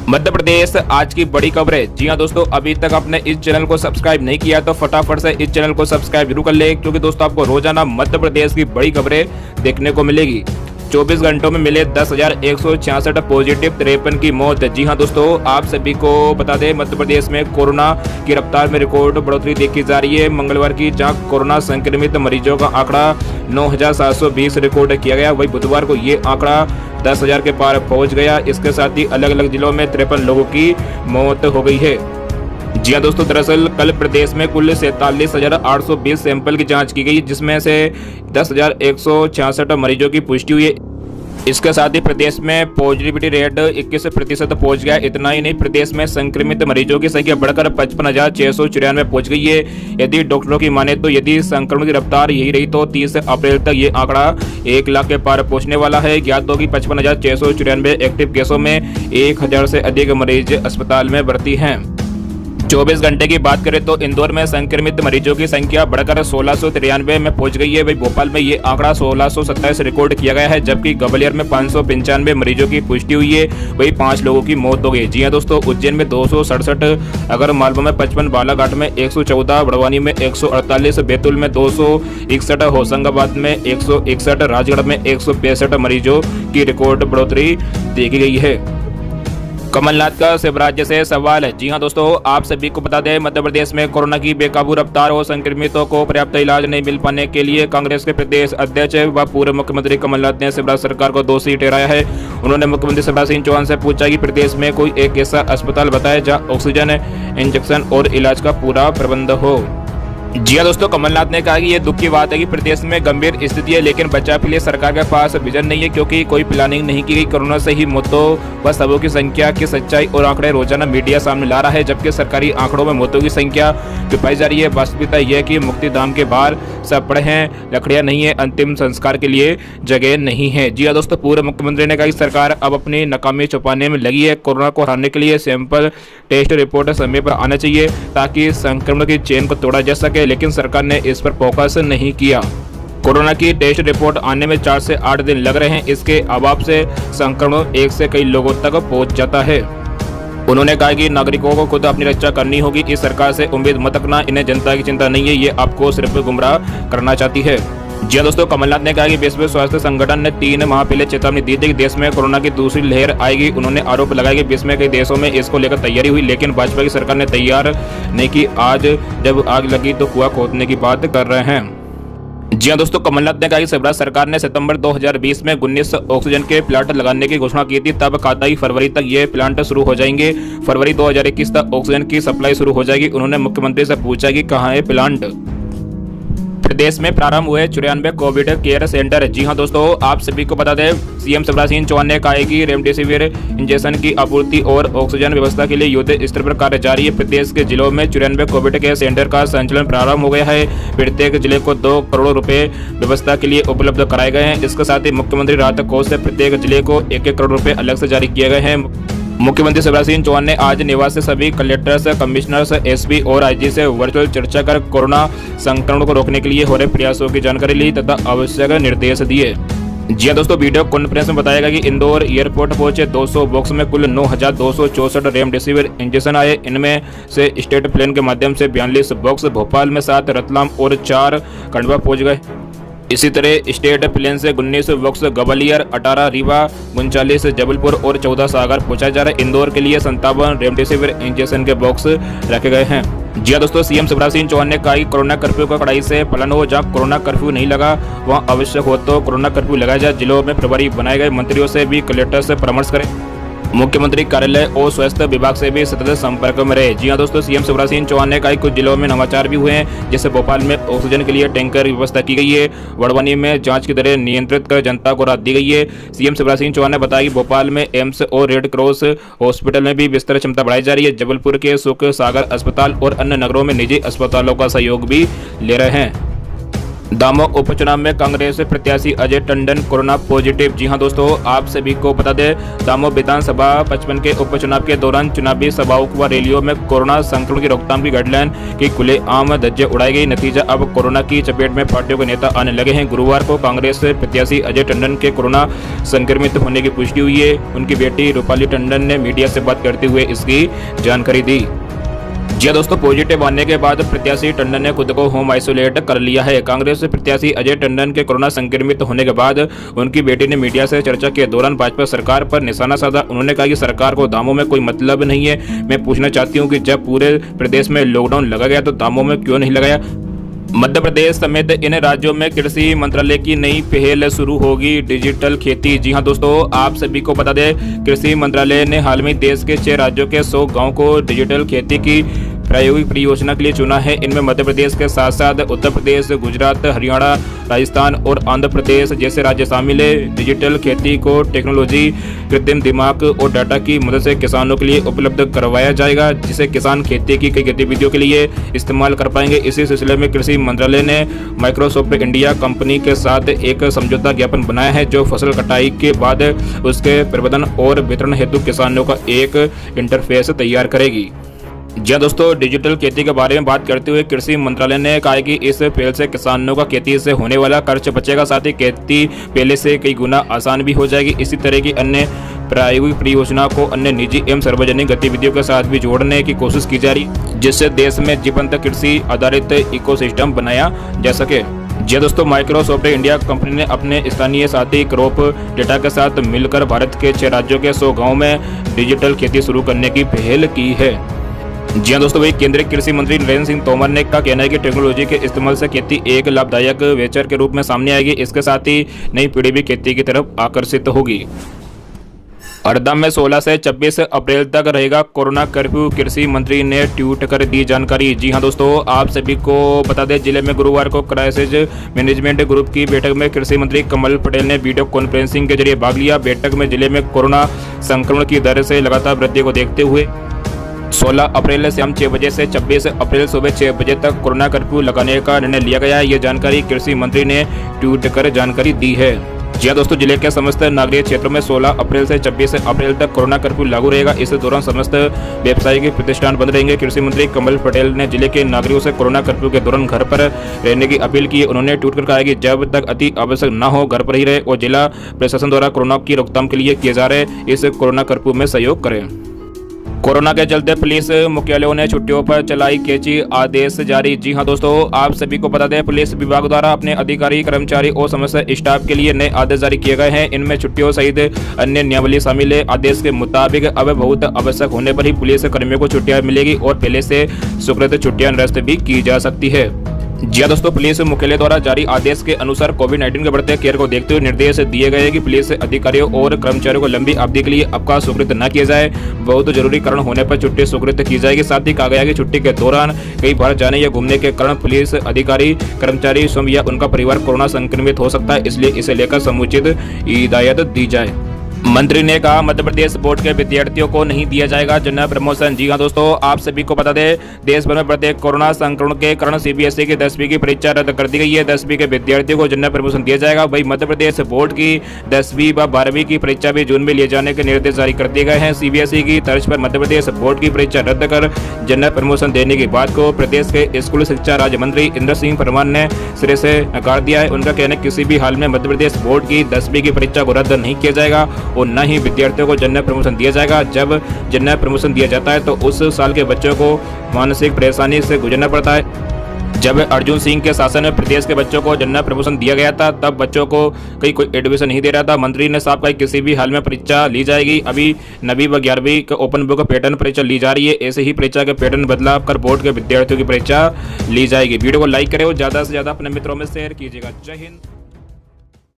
मध्य प्रदेश आज की बड़ी खबर है। जी हां दोस्तों, अभी तक आपने इस चैनल को सब्सक्राइब नहीं किया तो फटाफट से इस चैनल को सब्सक्राइब जरूर कर ले, क्योंकि दोस्तों आपको रोजाना मध्य प्रदेश की बड़ी खबरें देखने को मिलेगी। 24 घंटों में मिले 10,166 पॉजिटिव, 53 की मौत। जी हां दोस्तों, आप सभी को बता दें मध्य प्रदेश में कोरोना की रफ्तार में रिकॉर्ड बढ़ोतरी देखी जा रही है। मंगलवार की जहां कोरोना संक्रमित मरीजों का आंकड़ा 9,720 रिकॉर्ड किया गया, वही बुधवार को ये आंकड़ा 10,000 के पार पहुंच गया। इसके साथ ही अलग अलग जिलों में 53 लोगों की मौत हो गई है। जी हां दोस्तों, दरअसल कल प्रदेश में कुल 47,820 सैंपल की जांच की गई, जिसमें से 10,166 मरीजों की पुष्टि हुई है। इसके साथ ही प्रदेश में पॉजिटिविटी रेट 21% पहुंच गया। इतना ही नहीं, प्रदेश में संक्रमित मरीजों की संख्या बढ़कर 55,694 पहुंच गई है। यदि डॉक्टरों की माने तो यदि संक्रमण की रफ्तार यही रही तो 30 अप्रैल तक ये आंकड़ा 1 लाख के पार पहुंचने वाला है। ज्ञात हो कि 55,694 एक्टिव केसों में 1,000 से अधिक मरीज अस्पताल में भर्ती हैं। 24 घंटे की बात करें तो इंदौर में संक्रमित मरीजों की संख्या बढ़कर 1693 में पहुंच गई है। वही भोपाल में ये आंकड़ा 1627 रिकॉर्ड किया गया है, जबकि ग्वालियर में 595 मरीजों की पुष्टि हुई है। वही 5 लोगों की मौत हो गई। जी हां दोस्तों, उज्जैन में 267, अगर मालवा में 55, बालाघाट में 114, बड़वानी में 148, बैतूल में 261, होशंगाबाद में 161, राजगढ़ में 165 मरीजों की रिकॉर्ड बढ़ोतरी देखी गई है। कमलनाथ का शिवराज से सवाल है। जी हां दोस्तों, आप सभी को बता दें मध्य प्रदेश में कोरोना की बेकाबू रफ्तार और संक्रमितों को पर्याप्त इलाज नहीं मिल पाने के लिए कांग्रेस के प्रदेश अध्यक्ष व पूर्व मुख्यमंत्री कमलनाथ ने शिवराज सरकार को दोषी ठहराया है। उन्होंने मुख्यमंत्री शिवराज सिंह चौहान से पूछा कि प्रदेश में कोई एक ऐसा अस्पताल बताए जहां ऑक्सीजन, इंजेक्शन और इलाज का पूरा प्रबंध हो। जी हां दोस्तों, कमलनाथ ने कहा कि ये दुख की बात है कि प्रदेश में गंभीर स्थिति है, लेकिन बचाव के लिए सरकार के पास विजन नहीं है, क्योंकि कोई प्लानिंग नहीं की गई। कोरोना से ही मौतों व सबों की संख्या की सच्चाई और आंकड़े रोजाना मीडिया सामने ला रहा है, जबकि सरकारी आंकड़ों में मौतों की संख्या छुपाई जा रही है। वास्तविकता यह है कि मुक्तिधाम के बाहर सब पड़े हैं, लकड़ियां नहीं है, अंतिम संस्कार के लिए जगह नहीं है। जी हां दोस्तों, पूर्व मुख्यमंत्री ने कहा कि सरकार अब अपनी नाकामी छुपाने में लगी है। कोरोना को हराने के लिए सैंपल टेस्ट रिपोर्ट समय पर आना चाहिए ताकि संक्रमण की चेन को तोड़ा जा सके, लेकिन सरकार ने इस पर फोकस नहीं किया। कोरोना की टेस्ट रिपोर्ट आने में 4 से 8 दिन लग रहे हैं। इसके अभाव से संक्रमण एक से कई लोगों तक पहुंच जाता है। उन्होंने कहा कि नागरिकों को खुद अपनी रक्षा करनी होगी। इस सरकार से उम्मीद मत रखना, इन्हें जनता की चिंता नहीं है, ये आपको सिर्फ गुमराह करना चाहती है। जी दोस्तों, कमलनाथ ने कहा कि विश्व स्वास्थ्य संगठन ने 3 माह पहले चेतावनी दी थी कि देश में कोरोना की दूसरी लहर आएगी। उन्होंने आरोप लगाया कि विश्व में कई देशों में इसको लेकर तैयारी हुई, लेकिन भाजपा की सरकार ने तैयार नहीं की। आज जब आग लगी तो कुआं खोदने की बात कर रहे हैं। जी हां दोस्तों, कमलनाथ ने कहा कि शिवराज सरकार ने सितंबर 2020 में 19 ऑक्सीजन के प्लांट लगाने की घोषणा की थी। तब कहा ही फरवरी तक ये प्लांट शुरू हो जाएंगे। फरवरी 2021 तक ऑक्सीजन की सप्लाई शुरू हो जाएगी। उन्होंने मुख्यमंत्री से पूछा कि कहाँ है प्लांट। प्रदेश में प्रारंभ हुए 94 कोविड केयर सेंटर। जी हां दोस्तों, आप सभी को बता दें सीएम शिवराज सिंह चौहान ने कहा है कि रेमडेसिविर इंजेक्शन की आपूर्ति और ऑक्सीजन व्यवस्था के लिए युद्ध स्तर पर कार्य जारी है। प्रदेश के जिलों में 94 कोविड केयर सेंटर का संचालन प्रारंभ हो गया है। प्रत्येक जिले को 2 करोड़ रुपए व्यवस्था के लिए उपलब्ध कराए गए हैं। इसके साथ ही मुख्यमंत्री राहत कोष से प्रत्येक जिले को 1-1 करोड़ रुपए अलग से जारी किए गए हैं। मुख्यमंत्री शिवराज सिंह चौहान ने आज निवास से सभी कलेक्टर्स, कमिश्नर्स, एसपी और आईजी से वर्चुअल चर्चा कर कोरोना संक्रमण को रोकने के लिए हो रहे प्रयासों की जानकारी ली तथा आवश्यक निर्देश दिए। जी हां दोस्तों, वीडियो कॉन्फ्रेंस में बताया गया कि इंदौर एयरपोर्ट पहुंचे 200 बॉक्स में कुल 9,264 रेमडेसिविर इंजेक्शन आए। इनमें से स्टेट प्लेन के माध्यम से 42 बॉक्स, भोपाल में 7, रतलाम और 4 खंडवा पहुंच गए। इसी तरह स्टेट प्लेन से 19 बॉक्स ग्वालियर, 18 रीवा, 39 जबलपुर और 14 सागर पहुंचाए जा रहे। इंदौर के लिए 57 रेमडेसिविर इंजेक्शन के बॉक्स रखे गए हैं। जी हां दोस्तों, सीएम शिवराज सिंह चौहान ने कहा कि कोरोना कर्फ्यू का कड़ाई से पालन हो। जहां कोरोना कर्फ्यू नहीं लगा वहां आवश्यक हो तो कोरोना कर्फ्यू लगाया जाए। जिलों में प्रभारी बनाए गए मंत्रियों से भी कलेक्टर से परामर्श करें। मुख्यमंत्री कार्यालय और स्वास्थ्य विभाग से भी सतत संपर्क में रहे। जी हां दोस्तों, सीएम शिवराज सिंह चौहान ने कहा कि कुछ जिलों में नवाचार भी हुए हैं, जैसे भोपाल में ऑक्सीजन के लिए टैंकर की व्यवस्था की गई है। बड़वानी में जांच की दरें नियंत्रित कर जनता को राहत दी गई है। सीएम शिवराज सिंह चौहान ने बताया कि भोपाल में एम्स और रेड क्रॉस हॉस्पिटल में भी बिस्तर क्षमता बढ़ाई जा रही है। जबलपुर के सुख सागर अस्पताल और अन्य नगरों में निजी अस्पतालों का सहयोग भी ले रहे हैं। दामोह उपचुनाव में कांग्रेस प्रत्याशी अजय टंडन कोरोना पॉजिटिव। जी हां दोस्तों, आप सभी को बता दें, दामोह विधानसभा 55 के उपचुनाव के दौरान चुनावी सभाओं व रैलियों में कोरोना संक्रमण की रोकथाम की गाइडलाइन की खुलेआम धज्जियां उड़ाई गई। नतीजा, अब कोरोना की चपेट में पार्टियों के नेता आने लगे हैं। गुरुवार को कांग्रेस प्रत्याशी अजय टंडन के कोरोना संक्रमित होने की पुष्टि हुई है। उनकी बेटी रूपाली टंडन ने मीडिया से बात करते हुए इसकी जानकारी दी। जी दोस्तों, पॉजिटिव आने के बाद प्रत्याशी टंडन ने खुद को होम आइसोलेट कर लिया है। कांग्रेस प्रत्याशी अजय टंडन के कोरोना संक्रमित होने के बाद उनकी बेटी ने मीडिया से चर्चा के दौरान भाजपा सरकार पर निशाना साधा। उन्होंने कहा कि सरकार को दामों में कोई मतलब नहीं है। मैं पूछना चाहती हूँ कि जब पूरे प्रदेश में लॉकडाउन लगा गया तो दामों में क्यों नहीं लगाया। मध्य प्रदेश समेत इन राज्यों में कृषि मंत्रालय की नई पहल शुरू होगी, डिजिटल खेती। जी हां दोस्तों, आप सभी को बता दें, कृषि मंत्रालय ने हाल में देश के 6 राज्यों के 100 गांव को डिजिटल खेती की प्रायोगिक परियोजना के लिए चुना है। इनमें मध्य प्रदेश के साथ साथ उत्तर प्रदेश, गुजरात, हरियाणा, राजस्थान और आंध्र प्रदेश जैसे राज्य शामिल है। डिजिटल खेती को टेक्नोलॉजी, कृत्रिम दिमाग और डाटा की मदद से किसानों के लिए उपलब्ध करवाया जाएगा, जिसे किसान खेती की कई गतिविधियों के लिए इस्तेमाल कर पाएंगे। इसी सिलसिले में कृषि मंत्रालय ने माइक्रोसॉफ्ट इंडिया कंपनी के साथ एक समझौता ज्ञापन बनाया है, जो फसल कटाई के बाद उसके प्रबंधन और वितरण हेतु किसानों का एक इंटरफेस तैयार करेगी। जी दोस्तों, डिजिटल खेती के बारे में बात करते हुए कृषि मंत्रालय ने कहा कि इस पहल से किसानों का खेती से होने वाला खर्च बचेगा, साथ ही खेती पहले से कई गुना आसान भी हो जाएगी। इसी तरह की अन्य प्रायोगिक परियोजना को अन्य निजी एवं सार्वजनिक गतिविधियों के साथ भी जोड़ने की कोशिश की जा रही, जिससे देश में जीवंत कृषि आधारित इकोसिस्टम बनाया जा सके। जी दोस्तों, माइक्रोसॉफ्ट इंडिया कंपनी ने अपने स्थानीय साथी क्रॉप डेटा के साथ मिलकर भारत के 6 राज्यों के 100 गाँव में डिजिटल खेती शुरू करने की पहल की है। जी हाँ दोस्तों, वही केंद्रीय कृषि मंत्री नरेंद्र सिंह तोमर ने का कहना है कि टेक्नोलॉजी के इस्तेमाल से खेती एक लाभदायक वेंचर के रूप में सामने आएगी। इसके साथ ही नई पीढ़ी भी खेती की तरफ आकर्षित होगी। हरदा में 16 से 26 अप्रैल तक रहेगा कोरोना कर्फ्यू, कृषि मंत्री ने ट्वीट कर दी जानकारी। जी हां दोस्तों, आप सभी को बता दें, जिले में गुरुवार को क्राइसिस मैनेजमेंट ग्रुप की बैठक में कृषि मंत्री कमल पटेल ने वीडियो कॉन्फ्रेंसिंग के जरिए भाग लिया। बैठक में जिले में कोरोना संक्रमण की दर से लगातार वृद्धि को देखते हुए 16 अप्रैल शाम 6 बजे से 26 अप्रैल सुबह 6 बजे तक कोरोना कर्फ्यू लगाने का निर्णय लिया गया है। ये जानकारी कृषि मंत्री ने ट्वीट कर जानकारी दी है। जी हां दोस्तों, जिले के समस्त नगरीय क्षेत्रों में 16 अप्रैल से 26 अप्रैल तक कोरोना कर्फ्यू लागू रहेगा। इस दौरान समस्त व्यावसायिक प्रतिष्ठान बंद रहेंगे। कृषि मंत्री कमल पटेल ने जिले के नागरिकों से कोरोना कर्फ्यू के दौरान घर पर रहने की अपील की है। उन्होंने ट्वीट कर कहा कि जब तक अति आवश्यक न हो घर पर ही रहे और जिला प्रशासन द्वारा कोरोना की रोकथाम के लिए किए जा रहे इस कोरोना कर्फ्यू में सहयोग करें। कोरोना के चलते पुलिस मुख्यालयों ने छुट्टियों पर चलाई कैची, आदेश जारी। जी हां दोस्तों, आप सभी को बता दें, पुलिस विभाग द्वारा अपने अधिकारी, कर्मचारी और समस्त स्टाफ के लिए नए आदेश जारी किए गए हैं। इनमें छुट्टियों सहित अन्य नियमावली शामिल है। आदेश के मुताबिक अब बहुत आवश्यक होने पर ही पुलिस कर्मियों को छुट्टियां मिलेगी और पहले से स्वीकृत छुट्टियां निरस्त भी की जा सकती है। जी हां दोस्तों, पुलिस मुख्यालय द्वारा जारी आदेश के अनुसार कोविड-19 के बढ़ते केयर को देखते हुए निर्देश दिए गए हैं कि पुलिस अधिकारियों और कर्मचारियों को लंबी अवधि के लिए अवकाश स्वीकृत न किया जाए। बहुत जरूरी कारण होने पर छुट्टी स्वीकृत की जाएगी। साथ ही कहा गया कि छुट्टी के दौरान कहीं बाहर जाने या घूमने के कारण पुलिस अधिकारी, कर्मचारी स्वयं या उनका परिवार कोरोना संक्रमित हो सकता है, इसलिए इसे लेकर समुचित हिदायत दी जाए। मंत्री ने कहा, मध्य प्रदेश बोर्ड के विद्यार्थियों को नहीं दिया जाएगा जनरल प्रमोशन। जी हां दोस्तों, आप सभी को बता दें, देश भर में बढ़ते कोरोना संक्रमण के कारण सीबीएसई की 10वीं की परीक्षा रद्द कर दी गई है। 10वीं के विद्यार्थियों को जनरल प्रमोशन दिया जाएगा। वही मध्य प्रदेश बोर्ड की 10वीं व 12वीं की परीक्षा भी जून में लिए जाने के निर्देश जारी कर दिए गए हैं। सीबीएसई की तर्ज पर मध्य प्रदेश बोर्ड की परीक्षा रद्द कर जनरल प्रमोशन देने की बात को प्रदेश के स्कूल शिक्षा राज्य मंत्री इंद्र सिंह परमार ने सिरे से नकार दिया है। उनका कहना है, किसी भी हाल में मध्य प्रदेश बोर्ड की 10वीं की परीक्षा को रद्द नहीं किया जाएगा और न ही विद्यार्थियों को जनरल प्रमोशन दिया जाएगा। जब जनरल प्रमोशन दिया जाता है तो उस साल के बच्चों को मानसिक परेशानी से गुजरना पड़ता है। जब अर्जुन सिंह के शासन में प्रदेश के बच्चों को जनरल प्रमोशन दिया गया था, तब बच्चों को कहीं कोई एडमिशन नहीं दे रहा था। मंत्री ने साफ कहा, किसी भी हाल में परीक्षा ली जाएगी। अभी 9वीं व 11वीं के ओपन बुक पैटर्न परीक्षा ली जा रही है। ऐसे ही परीक्षा के पैटर्न बदलाव कर बोर्ड के विद्यार्थियों की परीक्षा ली जाएगी। वीडियो को लाइक करें और ज्यादा से ज्यादा अपने मित्रों में शेयर कीजिएगा। जय हिंद।